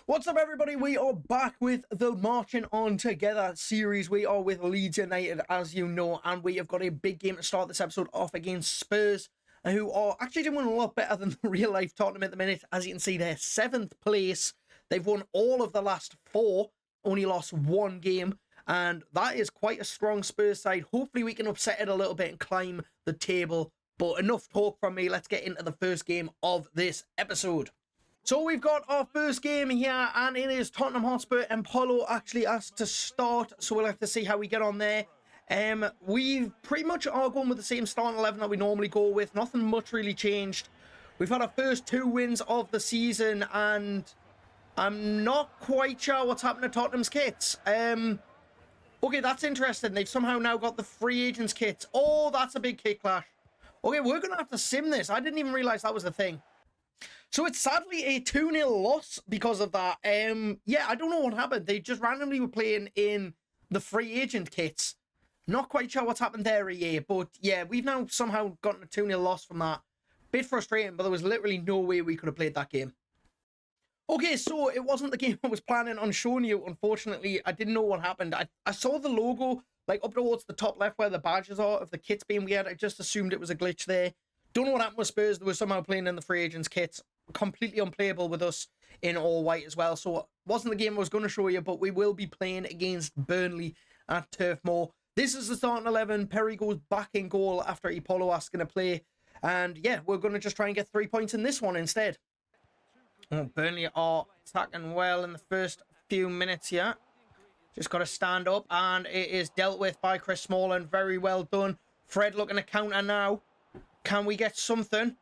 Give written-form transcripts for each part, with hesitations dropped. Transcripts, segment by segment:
What's up, everybody? We are back with the Marching On Together series. We are with Leeds United, as you know, and we have got a big game to start this episode off against Spurs, who are actually doing a lot better than the real-life Tottenham at the minute. As you can see, they're 7th place. They've won all of the last 4, only lost 1 game, and that is quite a strong Spurs side. Hopefully, we can upset it a little bit and climb the table, but enough talk from me. Let's get into the first game of this episode. So we've got our first game here, and it is Tottenham Hotspur, and Paulo actually asked to start, so we'll have to see how we get on there. We pretty much are going with the same starting 11 that we normally go with. Nothing much really changed. We've had our first 2 wins of the season, and I'm not quite sure what's happened to Tottenham's kits. Okay, that's interesting. They've somehow now got the free agents kits. Oh, that's a big kit clash. Okay, we're going to have to sim this. I didn't even realise that was the thing. So it's sadly a 2-0 loss because of that. Yeah, I don't know what happened. They just randomly were playing in the free agent kits. Not quite sure what's happened there, EA. But yeah, we've now somehow gotten a 2-0 loss from that. Bit frustrating, but there was literally no way we could have played that game. Okay, so it wasn't the game I was planning on showing you. Unfortunately, I didn't know what happened. I saw the logo like up towards the top left where the badges are of the kits being weird. I just assumed it was a glitch there. Don't know what happened with Spurs. They were somehow playing in the free agents kits. Completely unplayable with us in all white as well. So it wasn't the game I was going to show you, but we will be playing against Burnley at Turf Moor. This is the starting 11. Perry goes back in goal after Paulo asking to play. And yeah, we're going to just try and get 3 points in this one instead. Oh, Burnley are attacking well in the first few minutes here. Just got to stand up, and it is dealt with by Chris Smalling. Very well done. Fred looking to counter now. Can we get something?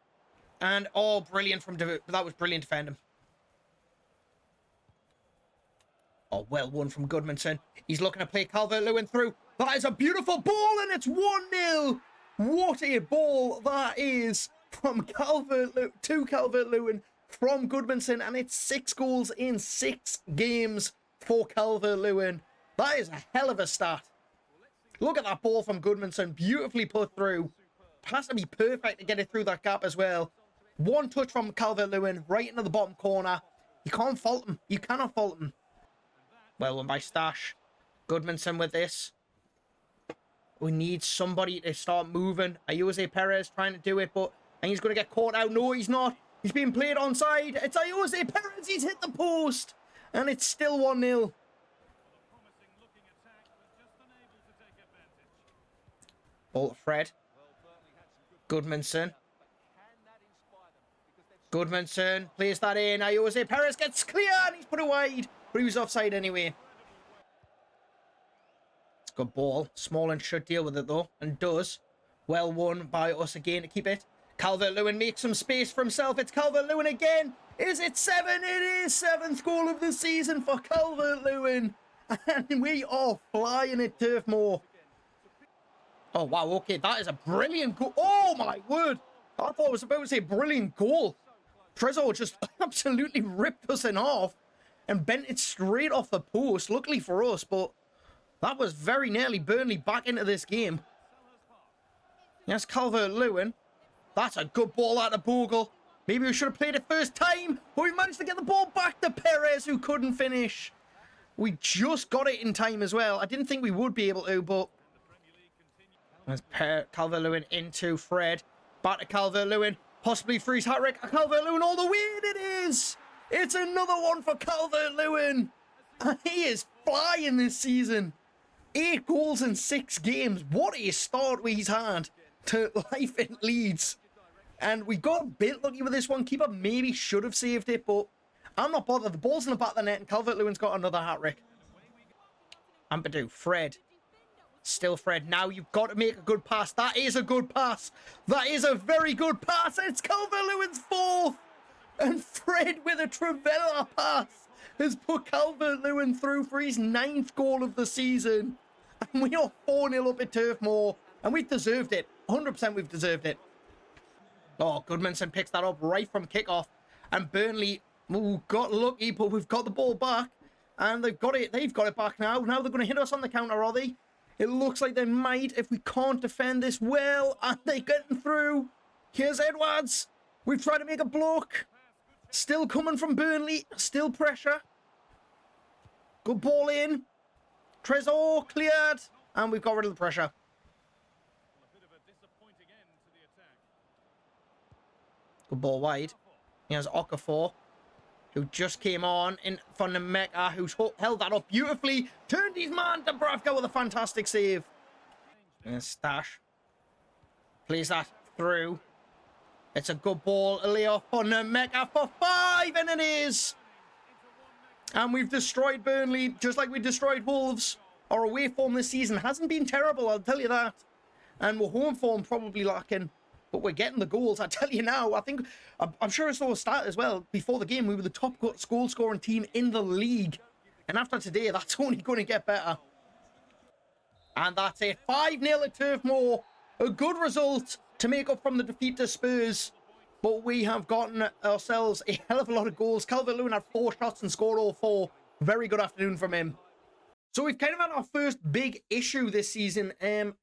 And, oh, brilliant from... That was brilliant defending. Oh, well won from Goodmanson. He's looking to play Calvert-Lewin through. That is a beautiful ball, and it's 1-0. What a ball that is from Calvert-Lewin from Goodmanson. And it's 6 goals in 6 games for Calvert-Lewin. That is a hell of a stat. Look at that ball from Goodmanson. Beautifully put through. Has to be perfect to get it through that gap as well. 1 touch from Calvert-Lewin right into the bottom corner. You can't fault him. You cannot fault him. Well done by Stash. Goodmanson with this. We need somebody to start moving. Ayose Perez trying to do it, but and he's going to get caught out. No, he's not. He's being played onside. It's Ayose Perez. He's hit the post. And it's still 1-0. Ball to Fred. Goodmanson. Goodmanson plays that in. Ayose Perez gets clear and he's put it wide. But he was offside anyway. It's a good ball. Smalling should deal with it though. And does. Well won by us again to keep it. Calvert-Lewin makes some space for himself. It's Calvert-Lewin again. Is it 7? It is 7th goal of the season for Calvert-Lewin. And we are flying at Turf Moor. Oh, wow. Okay, that is a brilliant goal. Oh, my word. I thought I was about to say brilliant goal. Trezor just absolutely ripped us in half and bent it straight off the post. Luckily for us, but that was very nearly Burnley back into this game. Yes, Calvert-Lewin. That's a good ball out of Bogle. Maybe we should have played it first time, but we managed to get the ball back to Perez, who couldn't finish. We just got it in time as well. I didn't think we would be able to, but... There's Calvert-Lewin into Fred. Back to Calvert-Lewin. Possibly freeze hat-trick. Calvert-Lewin all the way, and it is! It's another one for Calvert-Lewin. He is flying this season. 8 goals in 6 games. What a start he's had to life in Leeds. And we got a bit lucky with this one. Keeper maybe should have saved it, but I'm not bothered. The ball's in the back of the net, and Calvert-Lewin's got another hat-trick. Ampadu, Fred. Still Fred. Now you've got to make a good pass. That is a good pass. That is a very good pass. It's Calvert-Lewin's 4th. And Fred with a Trivela pass has put Calvert-Lewin through for his 9th goal of the season. And we are 4-0 up at Turf Moor. And we've deserved it. 100% we've deserved it. Oh, Goodmanson picks that up right from kickoff. And Burnley got lucky, but we've got the ball back. And they've got it back now. Now they're going to hit us on the counter, are they? It looks like they might if we can't defend this well. And they're getting through. Here's Edwards. We've tried to make a block. Still coming from Burnley. Still pressure. Good ball in. Trezor cleared. And we've got rid of the pressure. Good ball wide. Here's Okafor, who just came on in for Nemeka, who's held that up beautifully. Turned his man. Dubravka with a fantastic save. And Stash plays that through. It's a good ball. Leo for Nemeka for 5, and it is. And we've destroyed Burnley, just like we destroyed Wolves. Our away form this season hasn't been terrible, I'll tell you that. And we're home form probably lacking, but we're getting the goals, I tell you now. I'm sure I saw a stat as well. Before the game, we were the top goal scoring team in the league. And after today, that's only going to get better. And that's it. 5-0 at Turf Moor. A good result to make up from the defeat to Spurs. But we have gotten ourselves a hell of a lot of goals. Calvert-Lewin had 4 shots and scored all 4. Very good afternoon from him. So we've kind of had our first big issue this season.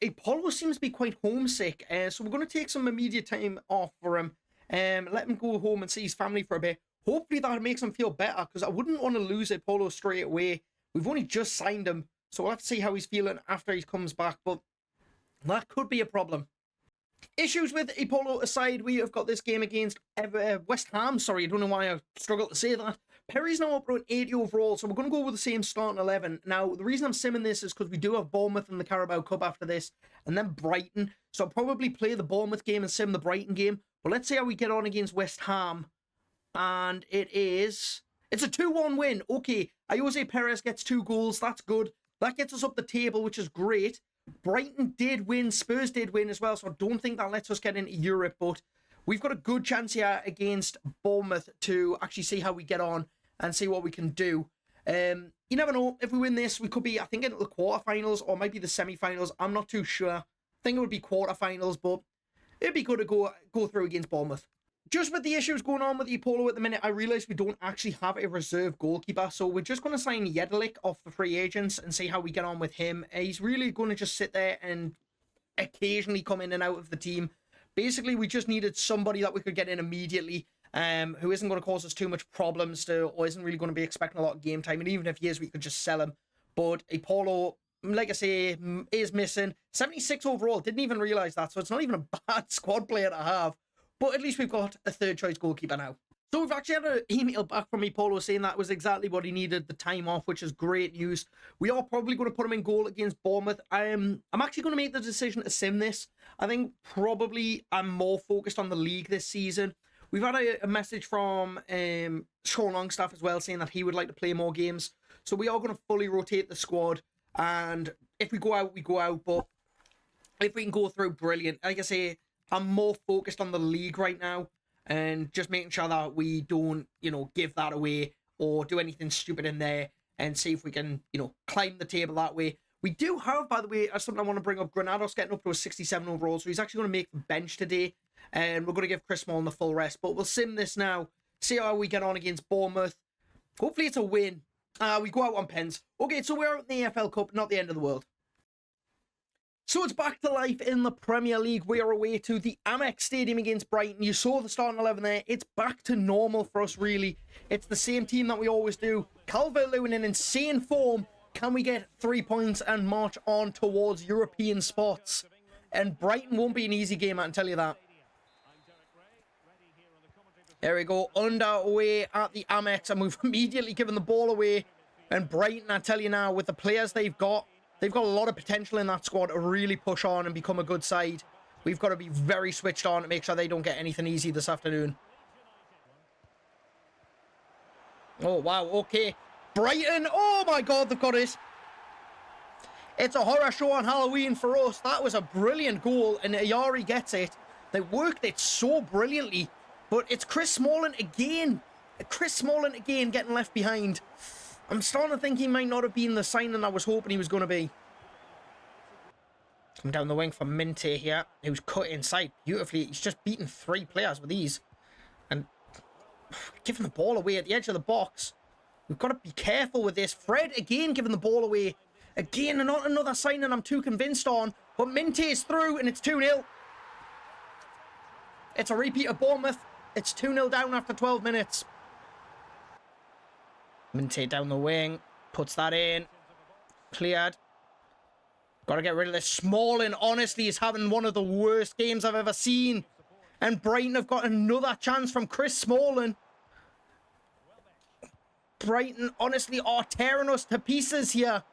Apollo seems to be quite homesick. So we're going to take some immediate time off for him. Let him go home and see his family for a bit. Hopefully that makes him feel better, because I wouldn't want to lose Apollo straight away. We've only just signed him, so we'll have to see how he's feeling after he comes back. But that could be a problem. Issues with Apollo aside, we have got this game against West Ham. Sorry, I don't know why I struggled to say that. Perry's now up around 80 overall, so we're going to go with the same starting 11. Now, the reason I'm simming this is because we do have Bournemouth in the Carabao Cup after this, and then Brighton. So I'll probably play the Bournemouth game and sim the Brighton game. But let's see how we get on against West Ham. And it's a 2-1 win. Okay, Jose Perez gets 2 goals. That's good. That gets us up the table, which is great. Brighton did win. Spurs did win as well, so I don't think that lets us get into Europe. But we've got a good chance here against Bournemouth to actually see how we get on and see what we can do. You never know. If we win this, we could be, I think, into the quarterfinals or maybe the semi-finals. I'm not too sure. I think it would be quarterfinals, but it'd be good to go through against Bournemouth. Just with the issues going on with the Apollo at the minute, I realise we don't actually have a reserve goalkeeper, so we're just going to sign Jedlik off the free agents and see how we get on with him. He's really going to just sit there and occasionally come in and out of the team. Basically, we just needed somebody that we could get in immediately, who isn't going to cause us too much problems or isn't really going to be expecting a lot of game time. And even if he is, we could just sell him. But Apollo, like I say, is missing. 76 overall, didn't even realise that, so it's not even a bad squad player to have. But at least we've got a third choice goalkeeper now. So we've actually had an email back from Apollo saying that was exactly what he needed, the time off, which is great news. We are probably going to put him in goal against Bournemouth. I'm actually going to make the decision to sim this. I think probably I'm more focused on the league this season. We've had a message from Sean Longstaff as well saying that he would like to play more games. So we are going to fully rotate the squad. And if we go out, we go out. But if we can go through, brilliant. Like I say, I'm more focused on the league right now and just making sure that we don't, give that away or do anything stupid in there and see if we can, climb the table that way. We do have, by the way, something I want to bring up, Granados getting up to a 67 overall, so he's actually going to make the bench today, and we're going to give Chris Smalling the full rest. But we'll sim this now, see how we get on against Bournemouth. Hopefully it's a win. We go out on pens. Okay, so we're out in the EFL Cup, not the end of the world. So it's back to life in the Premier League. We are away to the Amex Stadium against Brighton. You saw the starting 11 there. It's back to normal for us, really. It's the same team that we always do. Calvert-Lewin in insane form. Can we get 3 points and march on towards European spots? And Brighton won't be an easy game, I can tell you that. There we go. Underway at the Amex, and we've immediately given the ball away. And Brighton, I tell you now, with the players they've got a lot of potential in that squad to really push on and become a good side. We've got to be very switched on to make sure they don't get anything easy this afternoon. Oh, wow. Okay. Brighton. Oh, my God. They've got it. It's a horror show on Halloween for us. That was a brilliant goal, and Ayari gets it. They worked it so brilliantly. But it's Chris Smalling again. Chris Smalling again getting left behind. I'm starting to think he might not have been the signing I was hoping he was going to be. Come down the wing for Minte here, who's cut inside beautifully. He's just beaten 3 players with ease. And giving the ball away at the edge of the box. We've got to be careful with this. Fred again giving the ball away. Again, not another signing I'm too convinced on. But Minte is through and it's 2-0. It's a repeat of Bournemouth. It's 2-0 down after 12 minutes. Minte down the wing. Puts that in. Cleared. Got to get rid of this. Smalling, honestly, is having one of the worst games I've ever seen. And Brighton have got another chance from Chris Smalling. Brighton, honestly, are tearing us to pieces here.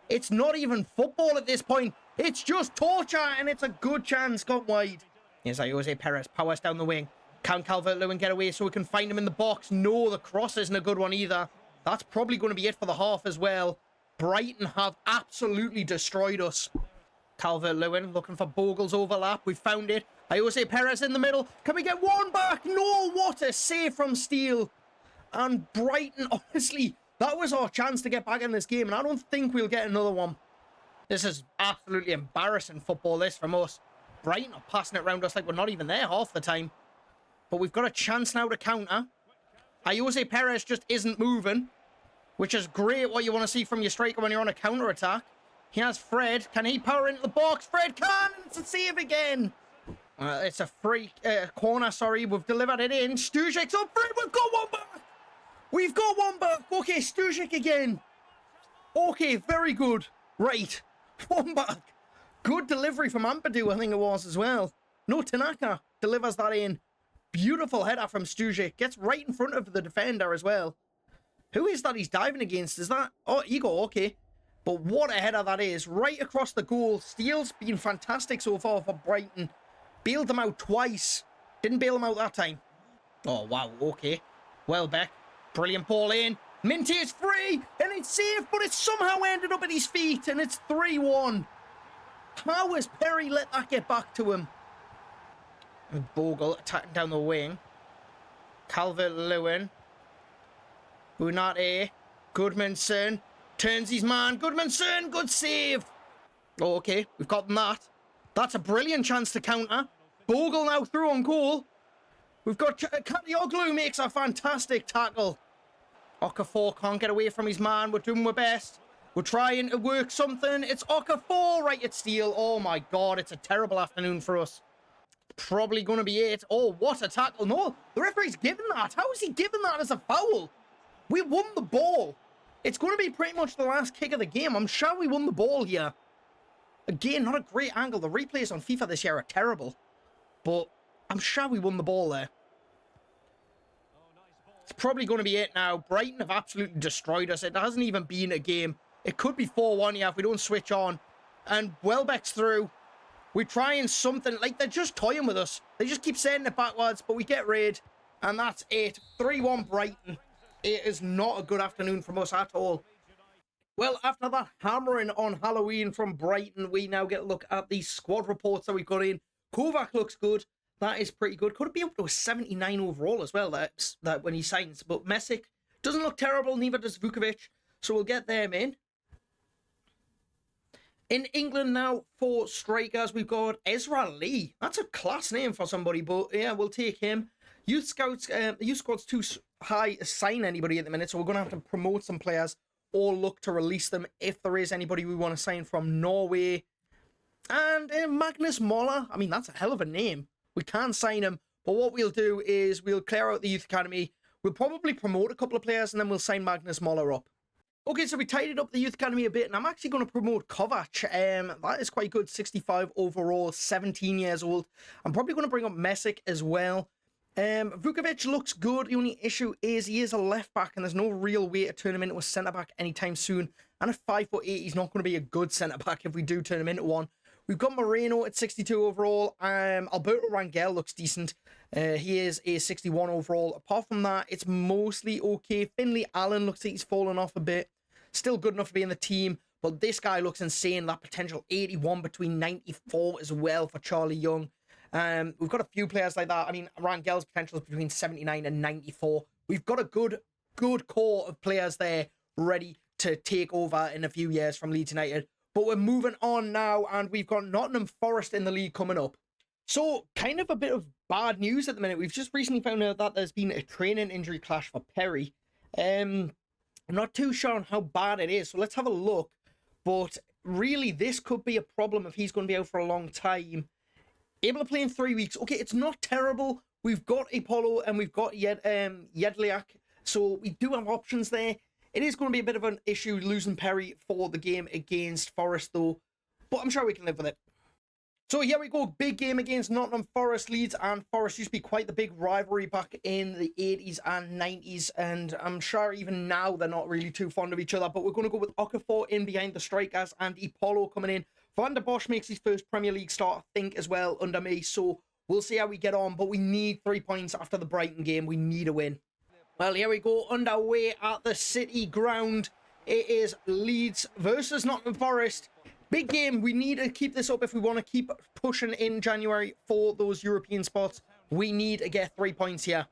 It's not even football at this point. It's just torture, and it's a good chance. Got wide. Here's Jose Perez. Powers down the wing. Can Calvert-Lewin get away so we can find him in the box? No, the cross isn't a good one either. That's probably going to be it for the half as well. Brighton have absolutely destroyed us. Calvert-Lewin looking for Bogle's overlap. We found it. Jose Perez in the middle. Can we get one back? No, what a save from Steele. And Brighton, honestly, that was our chance to get back in this game, and I don't think we'll get another one. This is absolutely embarrassing football, this, from us. Brighton are passing it around us like we're not even there half the time. But we've got a chance now to counter. Jose Perez just isn't moving, which is great, what you want to see from your striker when you're on a counter-attack. He has Fred. Can he power into the box? Fred can, and it's a save again. It's a free corner, sorry. We've delivered it in. Stujic's up for it. We've got one back. We've got one back. Okay, Stujic again. Okay, very good. Right. One back. Good delivery from Ampadu, I think it was, as well. No, Tanaka delivers that in. Beautiful header from Stujic. Gets right in front of the defender as well. Who is that he's diving against? Is that... Oh, Ego, okay. But what a header that is. Right across the goal. Steele's been fantastic so far for Brighton. Bailed them out twice. Didn't bail them out that time. Oh, wow, okay. Welbeck. Brilliant ball in. Minty is free. And it's safe, but it somehow ended up at his feet. And it's 3-1. How has Perry let that get back to him? And Bogle attacking down the wing. Calvert-Lewin. Unate. Goodmanson. Turns his man. Goodmanson. Good save. Oh, okay. We've gotten that. That's a brilliant chance to counter. Bogle now through on goal. We've got Katioglu makes a fantastic tackle. Okafor can't get away from his man. We're doing our best. We're trying to work something. It's Okafor right at Steele. Oh my God, it's a terrible afternoon for us. Probably going to be it. Oh, what a tackle. No, the referee's given that. How is he giving that as a foul? We won the ball. It's going to be pretty much the last kick of the game. I'm sure we won the ball here. Again, not a great angle. The replays on FIFA this year are terrible. But I'm sure we won the ball there. It's probably going to be it now. Brighton have absolutely destroyed us. It hasn't even been a game. It could be 4-1 here if we don't switch on. And Welbeck's through. We're trying something. Like, they're just toying with us. They just keep sending it backwards, but we get rid. And that's it. 3-1 Brighton. It is not a good afternoon from us at all. Well, after that hammering on Halloween from Brighton, we now get a look at the squad reports that we've got in. Kovac looks good. That is pretty good. Could it be up to a 79 overall as well, that when he signs. But Mesic doesn't look terrible, neither does Vukovic. So we'll get them in. In England now, for strikers, we've got Ezra Lee. That's a class name for somebody, but yeah, we'll take him. Youth squad's too high to sign anybody at the minute, so we're going to have to promote some players or look to release them if there is anybody we want to sign from Norway. And Magnus Moller, I mean, that's a hell of a name. We can't sign him, but what we'll do is we'll clear out the youth academy. We'll probably promote a couple of players, and then we'll sign Magnus Moller up. Okay, so we tidied up the youth academy a bit, and I'm actually going to promote Kovac. That is quite good, 65 overall, 17 years old. I'm probably going to bring up Mesic as well. Vukovic looks good. The only issue is he is a left back, and there's no real way to turn him into a centre back anytime soon. And at 5'8", he's not going to be a good centre back if we do turn him into one. We've got Moreno at 62 overall. Alberto Rangel looks decent. He is a 61 overall. Apart from that, it's mostly okay. Finley Allen looks like he's fallen off a bit. Still good enough to be in the team, but this guy looks insane. That potential 81 between 94 as well for Charlie Young. We've got a few players like that. I mean, Rangel's potential is between 79 and 94. We've got a good core of players there ready to take over in a few years from Leeds United. But we're moving on now, and we've got Nottingham Forest in the league coming up. So, kind of a bit of bad news at the minute. We've just recently found out that there's been a training injury clash for Perry. I'm not too sure on how bad it is, so let's have a look. But really, this could be a problem if he's going to be out for a long time. Able to play in 3 weeks. Okay, it's not terrible. We've got Apollo and we've got Jedliak, so we do have options there. It is going to be a bit of an issue losing Perry for the game against Forest, though. But I'm sure we can live with it. So here we go, big game against Nottingham Forest. Leeds and Forest used to be quite the big rivalry back in the 80s and 90s, and I'm sure even now they're not really too fond of each other, but we're going to go with Okafor in behind the strikers and Ipolo coming in. Van der Bosch makes his first Premier League start, I think, as well, under me, so we'll see how we get on, but we need 3 points after the Brighton game. We need a win. Well, here we go, underway at the City ground. It is Leeds versus Nottingham Forest. Big game. We need to keep this up if we want to keep pushing in January for those European spots. We need to get 3 points here.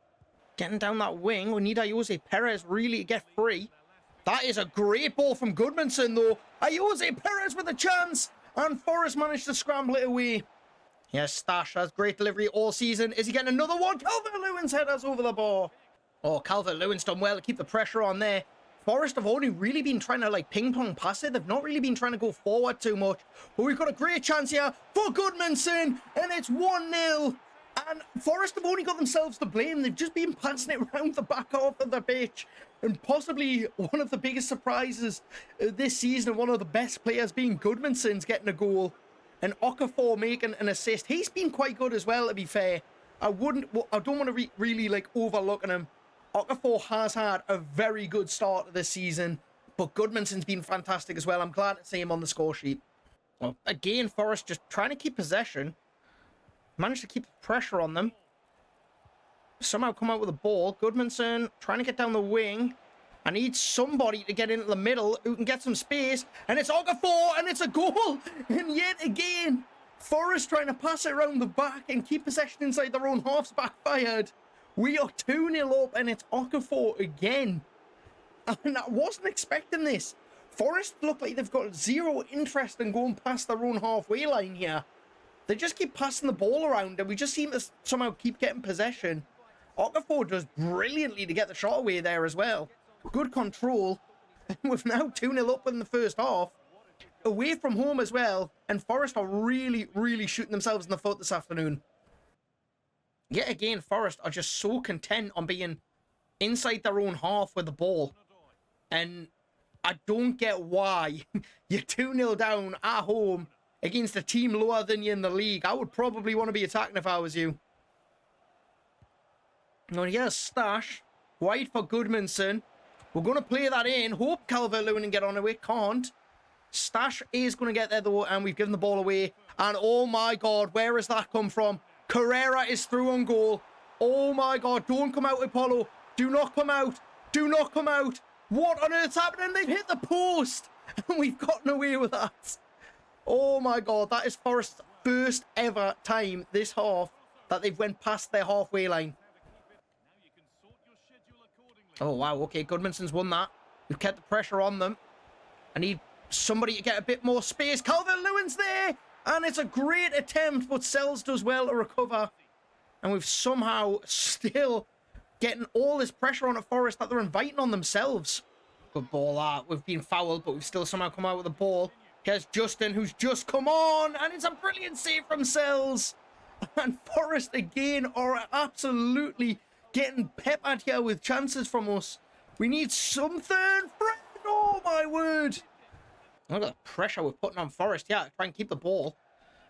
Getting down that wing. We need Jose Perez really to get free. That is a great ball from Goodmanson, though. Jose Perez with a chance. And Forrest managed to scramble it away. Yes, Stash has great delivery all season. Is he getting another one? Calvert-Lewin's headers over the bar. Oh, Calvert-Lewin's done well to keep the pressure on there. Forest have only really been trying to like ping-pong pass it. They've not really been trying to go forward too much. But we've got a great chance here for Goodmanson. And it's 1-0. And Forest have only got themselves to blame. They've just been passing it around the back half of the pitch. And possibly one of the biggest surprises this season, and one of the best players being Goodmanson's getting a goal. And Okafor making an assist. He's been quite good as well, to be fair. I don't want to really like overlooking him. Okafor has had a very good start to this season, but Goodmanson's been fantastic as well. I'm glad to see him on the score sheet. Well, again, Forest just trying to keep possession. Managed to keep the pressure on them. Somehow come out with a ball. Goodmanson trying to get down the wing. I need somebody to get into the middle who can get some space. And it's Okafor, and it's a goal. And yet again, Forest trying to pass it around the back and keep possession inside their own half's backfired. We are 2-0 up, and it's Okafor again. And I wasn't expecting this. Forest look like they've got zero interest in going past their own halfway line here. They just keep passing the ball around, and we just seem to somehow keep getting possession. Okafor does brilliantly to get the shot away there as well. Good control. And we've now 2-0 up in the first half. Away from home as well. And Forest are really, really shooting themselves in the foot this afternoon. Yet again, Forest are just so content on being inside their own half with the ball. And I don't get why you're 2-0 down at home against a team lower than you in the league. I would probably want to be attacking if I was you. Now here's Stash. Wide for Goodmanson. We're going to play that in. Hope Calvert-Lewin can get on away. Can't. Stash is going to get there though, and we've given the ball away. And oh my God, where has that come from? Carrera is through on goal. Oh my God, don't come out, Apollo. Do not come out. Do not come out. What on earth's happening? They've hit the post. And we've gotten away with that. Oh my God, that is Forest's first ever time this half that they've went past their halfway line. Oh wow, okay, Goodmanson's won that. We've kept the pressure on them. I need somebody to get a bit more space. Calvert-Lewin's there! And it's a great attempt, but Sells does well to recover. And we've somehow still getting all this pressure on at Forest that they're inviting on themselves. Good ball that. We've been fouled, but we've still somehow come out with the ball. Here's Justin, who's just come on. And it's a brilliant save from Sells. And Forest again are absolutely getting peppered here with chances from us. We need something. Fred, oh my word. Look at the pressure we're putting on Forest. Yeah, try and keep the ball.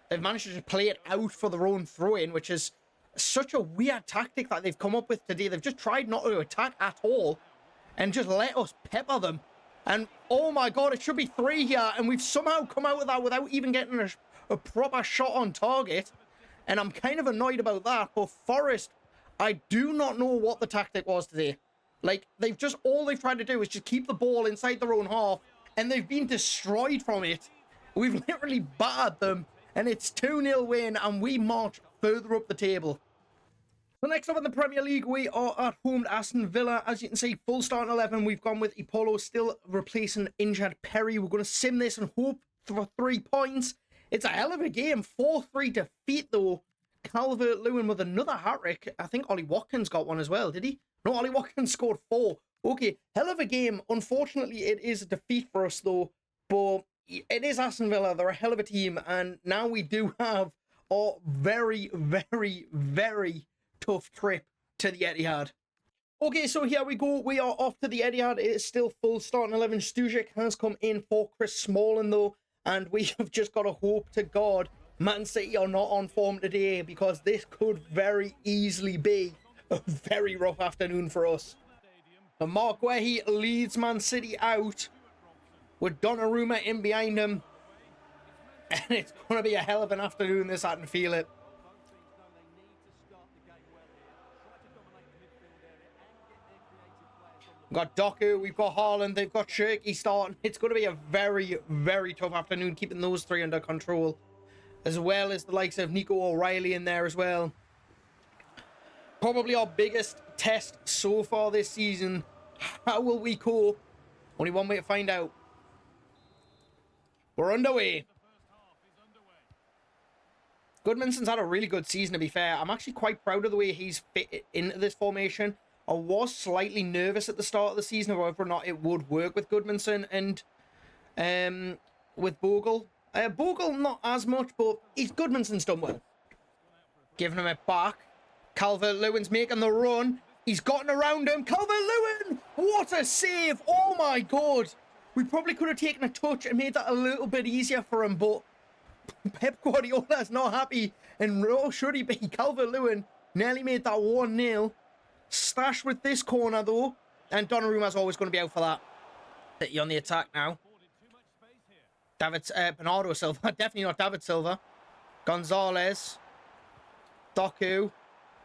They've managed to play it out for their own throw-in, which is such a weird tactic that they've come up with today. They've just tried not to attack at all and just let us pepper them. And oh my God, it should be 3 here. And we've somehow come out with that without even getting a proper shot on target. And I'm kind of annoyed about that. But Forest, I do not know what the tactic was today. Like, all they've tried to do is just keep the ball inside their own half. And they've been destroyed from it. We've literally battered them. And it's 2-0 win. And we march further up the table. So next up in the Premier League, we are at home to Aston Villa. As you can see, full starting 11. We've gone with Ipolo still replacing injured Perry. We're going to sim this and hope for 3 points. It's a hell of a game. 4-3 defeat, though. Calvert-Lewin with another hat-trick. I think Ollie Watkins got one as well, did he? No, Ollie Watkins scored 4. Okay, hell of a game. Unfortunately, it is a defeat for us, though. But it is Aston Villa. They're a hell of a team. And now we do have a very, very, very tough trip to the Etihad. Okay, so here we go. We are off to the Etihad. It is still full starting 11. Stujic has come in for Chris Smalling, though. And we have just got to hope to God Man City are not on form today, because this could very easily be a very rough afternoon for us. And Mark Wehi leads Man City out with Donnarumma in behind him. And it's going to be a hell of an afternoon this, I can feel it. We've got Doku, we've got Haaland, they've got Shirky starting. It's going to be a very, very tough afternoon, keeping those three under control. As well as the likes of Nico O'Reilly in there as well. Probably our biggest test so far this season. How will we cope? Only one way to find out. We're underway. Goodmanson's had a really good season, to be fair. I'm actually quite proud of the way he's fit into this formation. I was slightly nervous at the start of the season of whether or not it would work with Goodmanson and with Bogle. Bogle, not as much, but Goodmanson's done well. Giving him it back. Calvert-Lewin's making the run. He's gotten around him. Calvert-Lewin! What a save! Oh my God! We probably could have taken a touch and made that a little bit easier for him, but Pep Guardiola's not happy, and nor should he be. Calvert-Lewin nearly made that 1-0. Stash with this corner, though, and Donnarumma's always going to be out for that. City on the attack now. Bernardo Silva, definitely not David Silva. Gonzalez. Doku.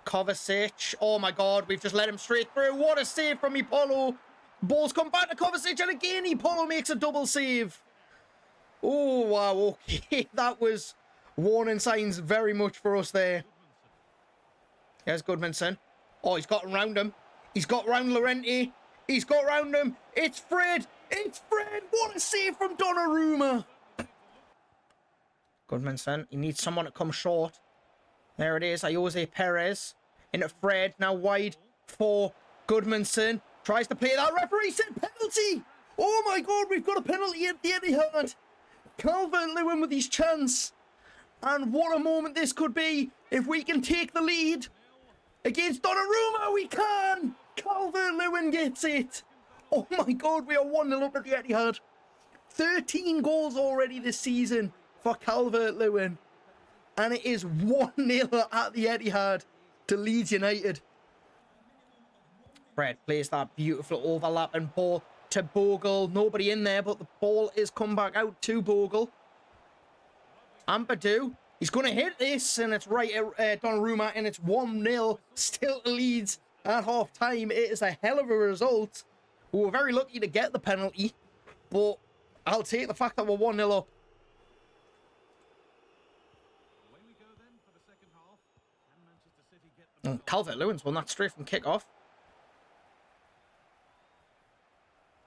Kovacic. Oh my God, we've just let him straight through. What a save from Ipolo. Ball's come back to Kovacic, and again Ipolo makes a double save. Oh, wow, okay. That was warning signs very much for us there. Here's Goodmanson. Oh, he's got around him. He's got round Llorente. He's got round him. It's Fred. It's Fred. What a save from Donnarumma. Goodmanson. He needs someone to come short. There it is. Jose Perez. Into Fred. Now wide for Goodmanson. Tries to play that. Referee said penalty. Oh my God. We've got a penalty at the Etihad. Calvert-Lewin with his chance. And what a moment this could be. If we can take the lead against Donnarumma, we can. Calvert-Lewin gets it. Oh my God, we are 1-0 up at the Etihad. 13 goals already this season for Calvert-Lewin. And it is 1-0 at the Etihad to Leeds United. Fred plays that beautiful overlapping ball to Bogle. Nobody in there, but the ball is come back out to Bogle. Ampadu. He's going to hit this, and it's right at Donnarumma, and it's 1-0. Still Leeds at half-time. It is a hell of a result. We were very lucky to get the penalty, but I'll take the fact that we're 1-0 up. Calvert-Lewin's won that straight from kick-off.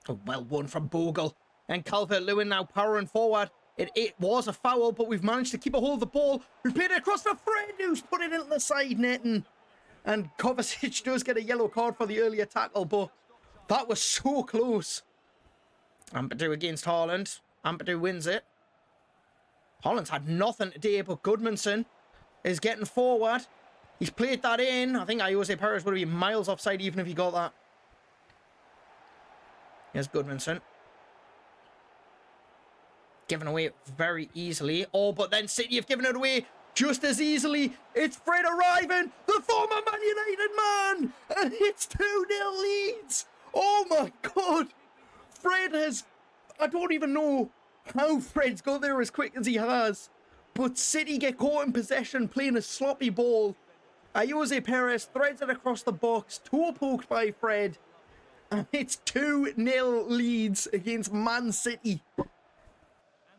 Oh, well won from Bogle. And Calvert-Lewin now powering forward. It was a foul, but we've managed to keep a hold of the ball. We've played it across for Fred, who's put it into the side netting. And Kovacic does get a yellow card for the earlier tackle, but that was so close. Ampadu against Haaland. Ampadu wins it. Haaland's had nothing today, but Goodmanson is getting forward. He's played that in. I think Jose Perez would have been miles offside even if he got that. Here's Goodmanson. Given away very easily. Oh, but then City have given it away just as easily. It's Fred arriving, the former Man United man, and it's 2-0 Leeds. Oh my God. Fred has, I don't even know how Fred's got there as quick as he has, but City get caught in possession playing a sloppy ball. Jose Perez threads it across the box, toe poked by Fred, and it's 2-0 Leeds against Man City.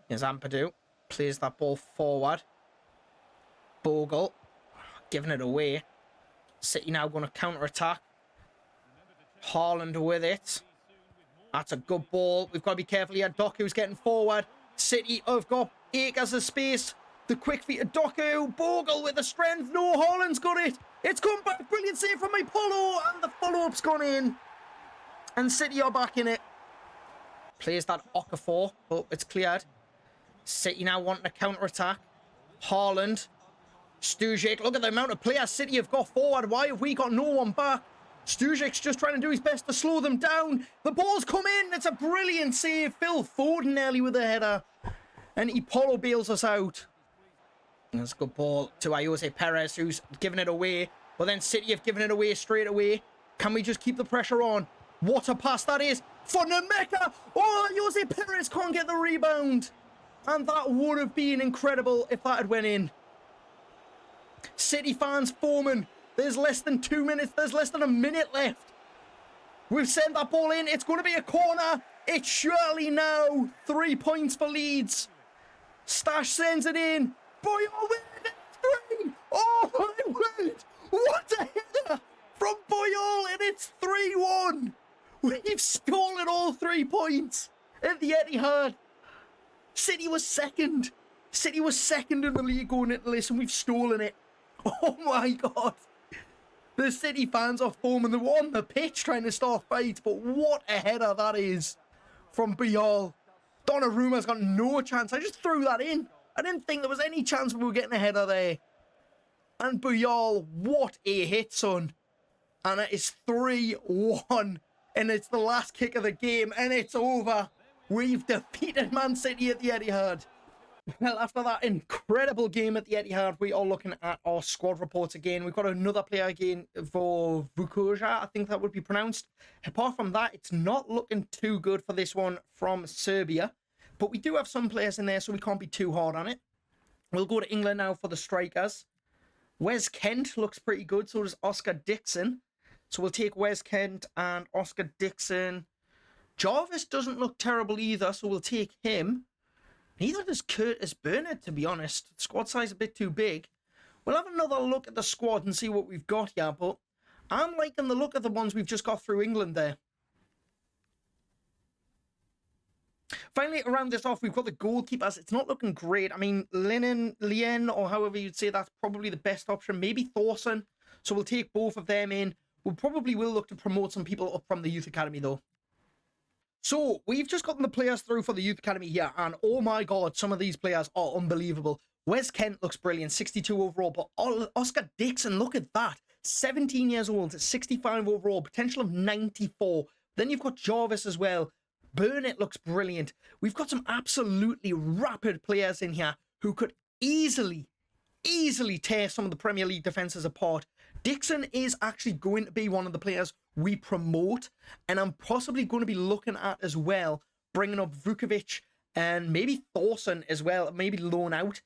Here's Ampadu, plays that ball forward. Bogle, giving it away. City now going to counter-attack. Haaland with it. That's a good ball. We've got to be careful here. Doku's getting forward. City have got acres of space. The quick feet of Doku. Bogle with the strength. No, Haaland's got it. It's come back. Brilliant save from Ipolo. And the follow-up's gone in. And City are back in it. Plays that Okafor, but it's cleared. City now wanting to counter-attack. Haaland. Stujic. Look at the amount of players City have got forward. Why have we got no one back? Stujic's just trying to do his best to slow them down. The ball's come in. It's a brilliant save. Phil Foden nearly with a header. And Ipolo bails us out. That's a good ball to Jose Perez, who's given it away. But then City have given it away straight away. Can we just keep the pressure on? What a pass that is for Nemeka. Oh, Jose Perez can't get the rebound. And that would have been incredible if that had went in. City fans foaming. There's less than 2 minutes. There's less than a minute left. We've sent that ball in. It's going to be a corner. It's surely now. 3 points for Leeds. Stash sends it in. Boyol with it. 3. Oh my word. What a header from Boyol. And it's 3-1. We've stolen all 3 points at the Etihad. City was second. City was second in the league going into this, and we've stolen it. Oh my God. The City fans are foaming. They were on the pitch trying to start fights, but what a header that is from Boyol. Donnarumma's got no chance. I just threw that in. I didn't think there was any chance we were getting a header there. And Boyol, what a hit, son. And it is 3-1. And it's the last kick of the game, and it's over. We've defeated Man City at the Etihad. Well, after that incredible game at the Etihad, we are looking at our squad reports again. We've got another player again for Vukoja, I think that would be pronounced. Apart from that, it's not looking too good for this one from Serbia. But we do have some players in there, so we can't be too hard on it. We'll go to England now for the strikers. Wes Kent looks pretty good, so does Oscar Dixon. So we'll take Wes Kent and Oscar Dixon. Jarvis doesn't look terrible either, so we'll take him. Neither does Curtis Burnett, to be honest. Squad size a bit too big. We'll have another look at the squad and see what we've got here, but I'm liking the look of the ones we've just got through England there. Finally, to round this off, we've got the goalkeepers. It's not looking great. I mean, Lien, or however you'd say, that's probably the best option. Maybe Thorson. So we'll take both of them in. We probably will look to promote some people up from the youth academy, though. So, we've just gotten the players through for the youth academy here, and oh my God, some of these players are unbelievable. Wes Kent looks brilliant, 62 overall, but Oscar Dixon, look at that. 17 years old, 65 overall, potential of 94. Then you've got Jarvis as well. Burnett looks brilliant. We've got some absolutely rapid players in here who could easily tear some of the Premier League defences apart. Dixon is actually going to be one of the players we promote, and I'm possibly going to be looking at as well, bringing up Vukovic and maybe Thorson as well, maybe loan out.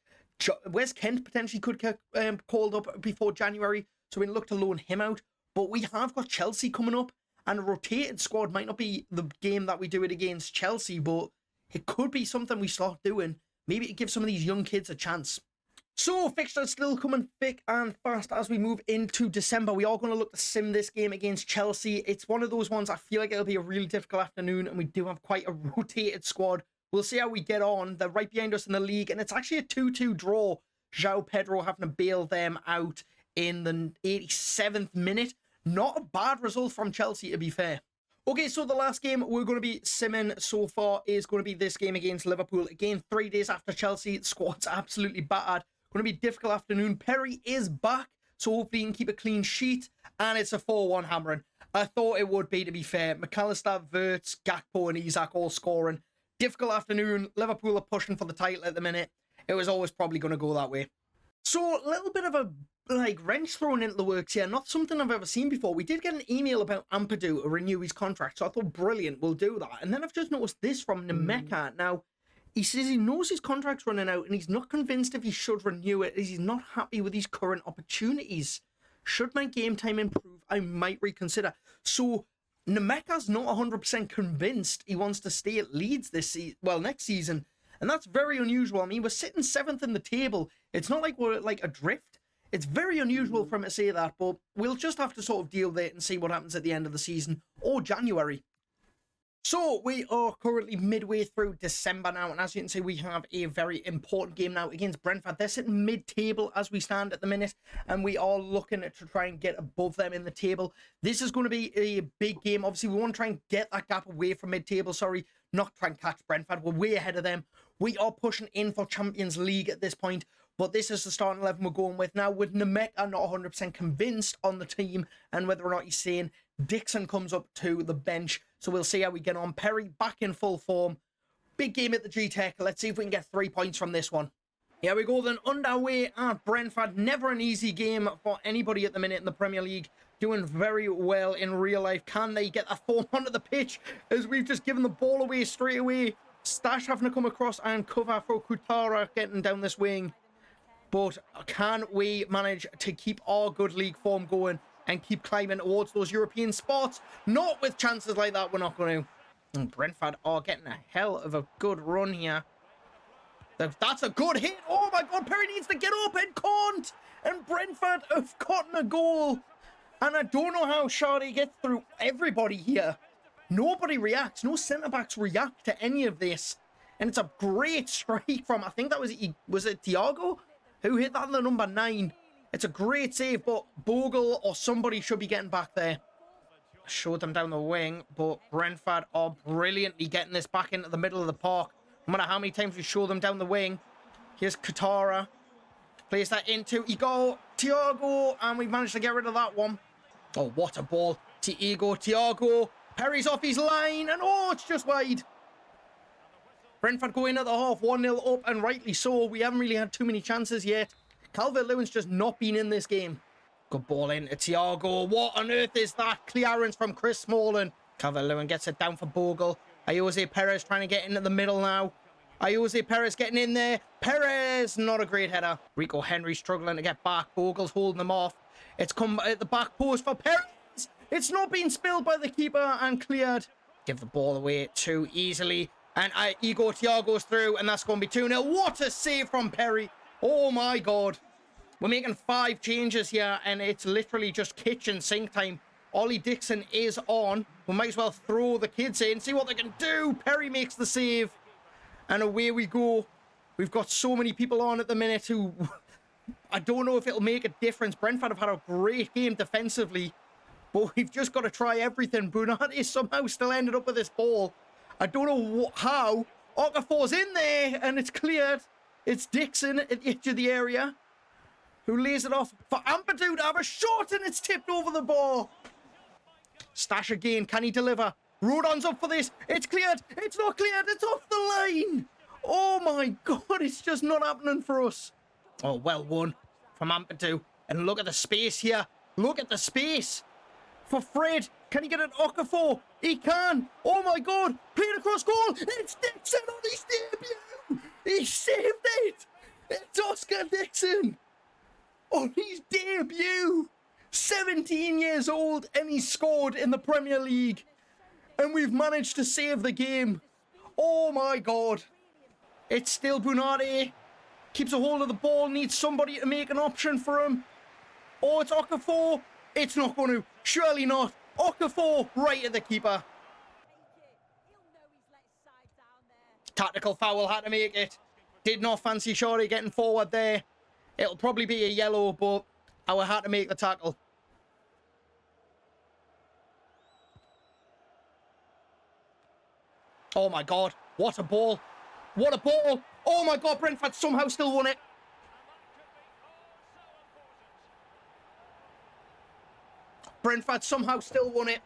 Wes Kent potentially could get called up before January, so we can look to loan him out. But we have got Chelsea coming up, and a rotated squad might not be the game that we do it against Chelsea, but it could be something we start doing, maybe to give some of these young kids a chance. So, fixtures still coming thick and fast as we move into December. We are going to look to sim this game against Chelsea. It's one of those ones I feel like it'll be a really difficult afternoon, and we do have quite a rotated squad. We'll see how we get on. They're right behind us in the league, and it's actually a 2-2 draw. João Pedro having to bail them out in the 87th minute. Not a bad result from Chelsea, to be fair. Okay, so the last game we're going to be simming so far is going to be this game against Liverpool. Again, 3 days after Chelsea. The squad's absolutely battered. Going to be a difficult afternoon. Perry is back, so hopefully he can keep a clean sheet. And it's a 4-1 hammering. I thought it would be, to be fair. McAllister, Wirtz, Gakpo and Isak all scoring. Difficult afternoon. Liverpool are pushing for the title at the minute. It was always probably going to go that way. So, a little bit of a wrench thrown into the works here. Not something I've ever seen before. We did get an email about Ampadu to renew his contract, so I thought, brilliant, we'll do that. And then I've just noticed this from Nemeka. Now, he says he knows his contract's running out and he's not convinced if he should renew it, as he's not happy with his current opportunities. Should my game time improve, I might reconsider. So, Nemeka's not 100% convinced he wants to stay at Leeds next season. And that's very unusual. I mean, we're sitting 7th in the table. It's not like we're like adrift. It's very unusual for him to say that, but we'll just have to sort of deal with it and see what happens at the end of the season or January. So, we are currently midway through December now, and as you can see, we have a very important game now against Brentford. They're sitting mid-table as we stand at the minute, and we are looking to try and get above them in the table. This is going to be a big game. Obviously, we want to try and get that gap away from mid-table. Sorry, not try and catch Brentford. We're way ahead of them. We are pushing in for Champions League at this point, but this is the starting 11 we're going with. Now, with Nemeka not 100% convinced on the team and whether or not he's saying, Dixon comes up to the bench, so we'll see how we get on. Perry back in full form. Big game at the G-Tech. Let's see if we can get 3 points from this one. Here we go then, underway at Brentford. Never an easy game for anybody at the minute in the Premier League. Doing very well in real life. Can they get a form onto the pitch as we've just given the ball away straight away? Stash having to come across and cover for Kutara getting down this wing. But can we manage to keep our good league form going and keep climbing towards those European spots? Not with chances like that, we're not going to. And Brentford are getting a hell of a good run here. That's a good hit. Oh my God, Perry needs to get up and can't. And Brentford have gotten a goal. And I don't know how Sade gets through everybody here. Nobody reacts. No centre-backs react to any of this. And it's a great strike from, I think that was it Thiago who hit that on the number 9. It's a great save, but Bogle or somebody should be getting back there. Showed them down the wing, but Brentford are brilliantly getting this back into the middle of the park. No matter how many times we show them down the wing. Here's Katara. Plays that into Thiago, and we've managed to get rid of that one. Oh, what a ball. Thiago. Perry's off his line, and oh, it's just wide. Brentford go in at the half, 1-0 up, and rightly so. We haven't really had too many chances yet. Calvert-Lewin's just not been in this game. Good ball in to Thiago. What on earth is that? Clearance from Chris Smalling. Calvert-Lewin gets it down for Bogle. Jose Perez trying to get into the middle now. Jose Perez getting in there. Perez, not a great header. Rico Henry struggling to get back. Bogle's holding them off. It's come at the back post for Perez. It's not been spilled by the keeper and cleared. Give the ball away too easily. And Igor Thiago's through, and that's going to be 2-0. What a save from Perry. Oh my God. We're making 5 changes here, and it's literally just kitchen sink time. Ollie Dixon is on. We might as well throw the kids in, see what they can do. Perry makes the save. And away we go. We've got so many people on at the minute who... I don't know if it'll make a difference. Brentford have had a great game defensively. But we've just got to try everything. Bunati somehow still ended up with this ball. I don't know how. Okafor's in there, and it's cleared. It's Dixon at the edge of the area, who lays it off for Ampadu to have a shot, and it's tipped over the bar. Stash again. Can he deliver? Rodon's up for this. It's cleared. It's not cleared. It's off the line. Oh my God, it's just not happening for us. Oh, well won from Ampadu. And look at the space here. Look at the space. For Fred. Can he get an Okafor? He can. Oh my God. Played across goal. It's Dixon on his debut. He saved it. It's Oscar Dixon on his debut. 17 years old, and he scored in the Premier League. And we've managed to save the game. Oh my God. It's still Bunati. Keeps a hold of the ball. Needs somebody to make an option for him. Oh, it's Okafor. It's not going to. Surely not. Okafor right at the keeper. Tactical foul, had to make it. Did not fancy Shorty getting forward there. It'll probably be a yellow, but I had to make the tackle. Oh my God, what a ball. What a ball. Oh my God, Brentford somehow still won it. Brentford somehow still won it.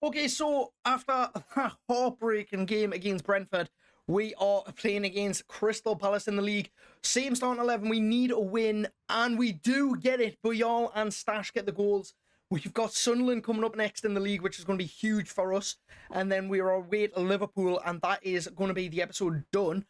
Okay, so after a heartbreaking game against Brentford, we are playing against Crystal Palace in the league. Same starting 11. We need a win, and we do get it. Buyal and Stash get the goals. We've got Sunderland coming up next in the league, which is going to be huge for us. And then we are away to Liverpool, and that is going to be the episode done.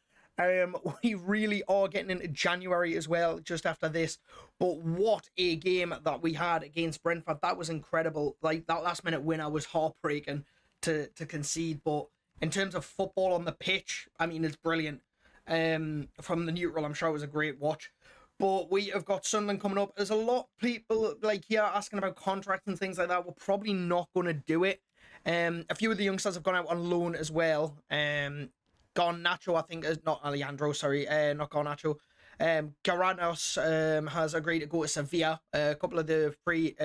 We really are getting into January as well, just after this. But what a game that we had against Brentford. That was incredible. Like, that last-minute winner was heartbreaking to concede. But in terms of football on the pitch, I mean, it's brilliant. From the neutral, I'm sure it was a great watch. But we have got Sunderland coming up. There's a lot of people like here asking about contracts and things like that. We're probably not going to do it. A few of the youngsters have gone out on loan as well. Garnacho, I think, is not Alejandro, sorry, not Garnacho. Garanos has agreed to go to Sevilla. A couple of the free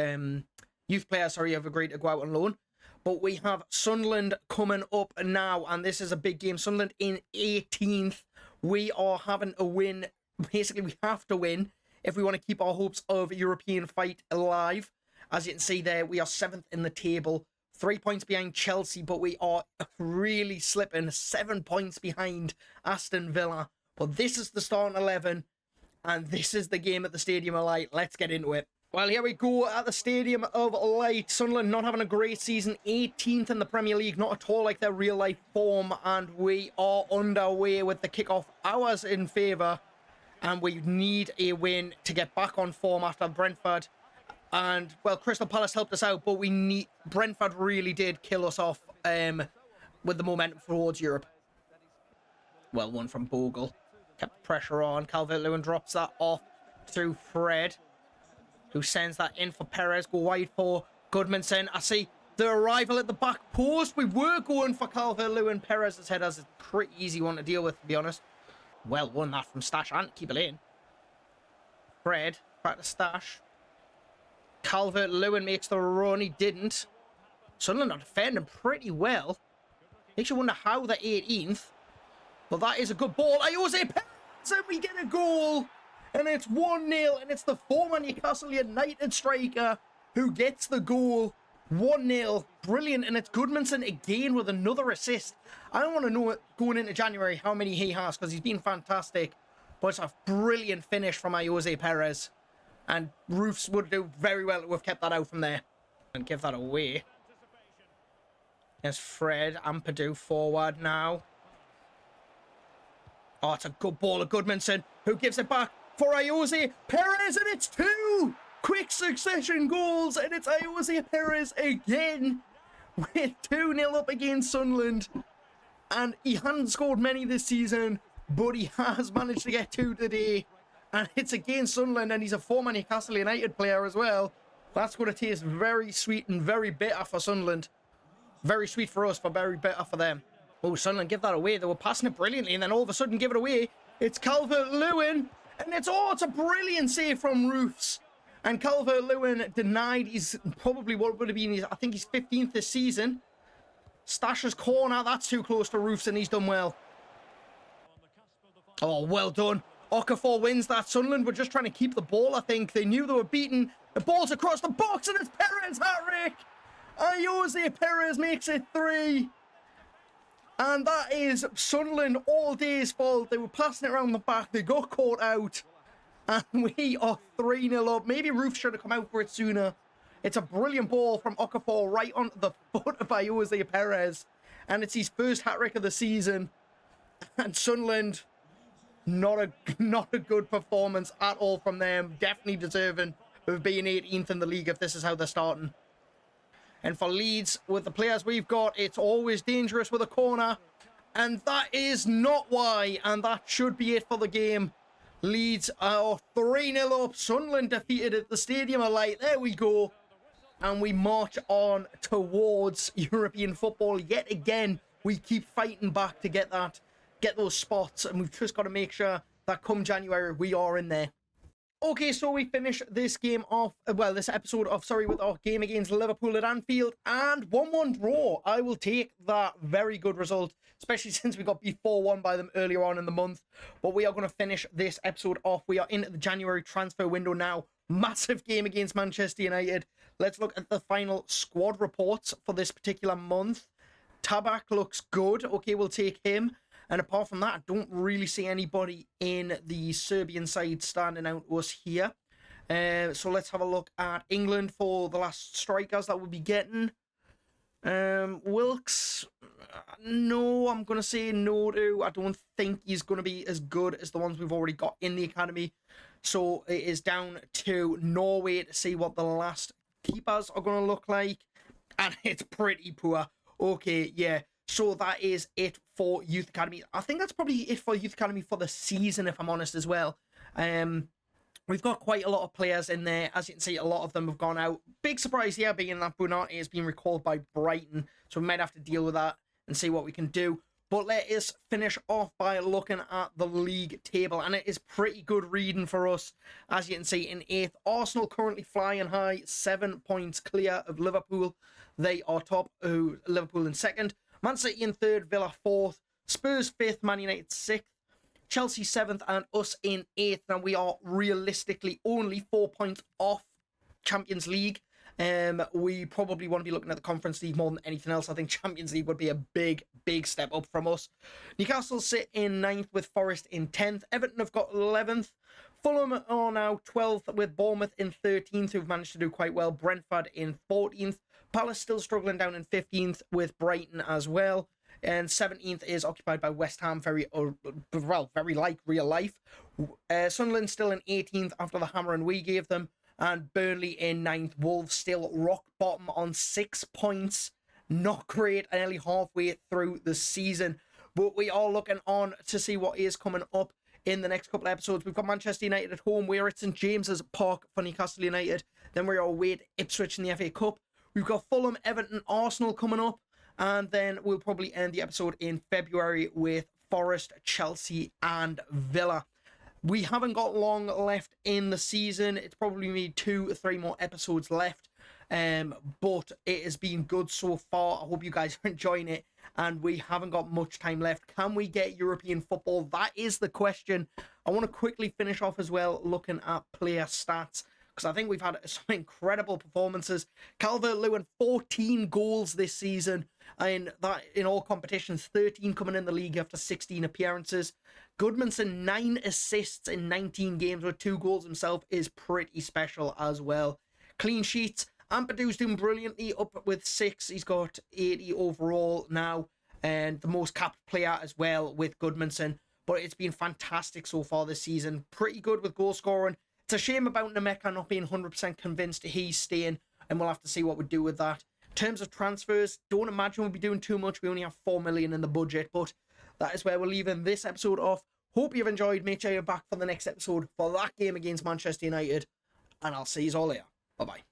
youth players, sorry, have agreed to go out on loan. But we have Sunderland coming up now, and this is a big game. Sunderland in 18th. We are having a win. Basically, we have to win if we want to keep our hopes of a European fight alive. As you can see there, we are 7th in the table, 3 points behind Chelsea, but we are really slipping, 7 points behind Aston Villa. But this is the starting 11, and this is the game at the Stadium of Light. Let's get into it. Well, here we go at the Stadium of Light. Sunderland not having a great season, 18th in the Premier League, not at all like their real-life form, and we are underway with the kickoff hours in favour, and we need a win to get back on form after Brentford. And, well, Crystal Palace helped us out, but Brentford really did kill us off with the momentum towards Europe. Well, one from Bogle. Kept pressure on. Calvert-Lewin drops that off to Fred, who sends that in for Perez. Go wide for Goodmanson. I see the arrival at the back post. We were going for Calvert-Lewin. Perez's head has a pretty easy one to deal with, to be honest. Well won that from Stash and keep it in. Fred, back to Stash. Calvert-Lewin makes the run. He didn't. Sunderland are defending pretty well. Makes you wonder how they're 18th. But that is a good ball. Jose Perez, and we get a goal. And it's 1-0. And it's the former Newcastle United striker who gets the goal. 1-0. Brilliant. And it's Goodmanson again with another assist. I don't want to know going into January how many he has, because he's been fantastic. But it's a brilliant finish from Jose Perez. And Roofs would do very well to have kept that out from there. And give that away. There's Fred and Purdue forward now. Oh, it's a good ball of Goodmanson, who gives it back for Jose Perez, and it's 2 quick succession goals, and it's Jose Perez again with 2-0 up against Sunderland. And he hadn't scored many this season, but he has managed to get 2 today. And it's against Sunderland, and he's a former Newcastle United player as well. That's going to taste very sweet and very bitter for Sunderland. Very sweet for us, but very bitter for them. Oh, Sunderland give that away. They were passing it brilliantly, and then all of a sudden give it away. It's Calvert-Lewin, and it's a brilliant save from Roofs. And Calvert-Lewin denied his, probably what would have been his, I think his 15th this season. Stash's corner, that's too close to Roofs, and he's done well. Oh, well done. Okafor wins that. Sunderland were just trying to keep the ball, I think. They knew they were beaten. The ball's across the box, and it's Perez hat-trick. Jose Perez makes it 3. And that is Sunderland all day's fault. They were passing it around the back. They got caught out. And we are 3-0 up. Maybe Roof should have come out for it sooner. It's a brilliant ball from Okafor right onto the foot of Jose Perez. And it's his first hat-trick of the season. And Sunderland, not a good performance at all from them. Definitely deserving of being 18th in the league if this is how they're starting. And for Leeds, with the players we've got, it's always dangerous with a corner. And that is not why. And that should be it for the game. Leeds are 3-0 up. Sunderland defeated at the Stadium of Light. There we go. And we march on towards European football. Yet again, we keep fighting back to get those spots. And we've just got to make sure that come January, we are in there. Okay, so we finish this game off, well, this episode off, sorry, with our game against Liverpool at Anfield, and 1-1 draw. I will take that very good result, especially since we got beat 4-1 by them earlier on in the month. But we are going to finish this episode off. We are in the January transfer window now. Massive game against Manchester United. Let's look at the final squad reports for this particular month. Tabak looks good. Okay, we'll take him. And apart from that, I don't really see anybody in the Serbian side standing out to us here. So let's have a look at England for the last strikers that we'll be getting. Wilkes, no, I'm going to say no to. I don't think he's going to be as good as the ones we've already got in the academy. So it is down to Norway to see what the last keepers are going to look like. And it's pretty poor. Okay, yeah. So that is it for Youth Academy. I think that's probably it for Youth Academy for the season, if I'm honest, as well. We've got quite a lot of players in there. As you can see, a lot of them have gone out. Big surprise here being that Bunati has been recalled by Brighton. So we might have to deal with that and see what we can do. But let us finish off by looking at the league table. And it is pretty good reading for us. As you can see, in 8th, Arsenal currently flying high, 7 points clear of Liverpool. They are top, Liverpool in 2nd. Man City in 3rd, Villa 4th, Spurs 5th, Man United 6th, Chelsea 7th, and us in 8th. Now we are realistically only 4 points off Champions League. We probably want to be looking at the Conference League more than anything else. I think Champions League would be a big step up from us. Newcastle sit in 9th with Forest in 10th. Everton have got 11th. Fulham are now 12th with Bournemouth in 13th, who've managed to do quite well. Brentford in 14th. Palace still struggling down in 15th with Brighton as well. And 17th is occupied by West Ham, very like real life. Sunderland still in 18th after the hammering we gave them. And Burnley in 9th. Wolves still rock bottom on 6 points. Not great, nearly halfway through the season. But we are looking on to see what is coming up in the next couple of episodes. We've got Manchester United at home. We're at St James's Park for Newcastle United. Then we're away at Ipswich in the FA Cup. We've got Fulham, Everton, Arsenal coming up. And then we'll probably end the episode in February with Forest, Chelsea, and Villa. We haven't got long left in the season. It's probably maybe 2 or 3 more episodes left. But it has been good so far. I hope you guys are enjoying it. And we haven't got much time left. Can we get European football? That is the question. I want to quickly finish off as well looking at player stats, because I think we've had some incredible performances. CALVERT 14 goals this season, and that in all competitions, 13 coming in the league after 16 appearances. Goodmanson, 9 assists in 19 games with 2 goals himself is pretty special as well. Clean sheets, Ampadu's doing brilliantly, up with 6. He's got 80 overall now, and the most capped player as well with Goodmanson. But it's been fantastic so far this season. Pretty good with goal scoring. It's a shame about Nemeka not being 100% convinced he's staying, and we'll have to see what we do with that. In terms of transfers, don't imagine we'll be doing too much. We only have 4 million in the budget, but that is where we're leaving this episode off. Hope you've enjoyed. Make sure you're back for the next episode for that game against Manchester United, and I'll see you all later. Bye-bye.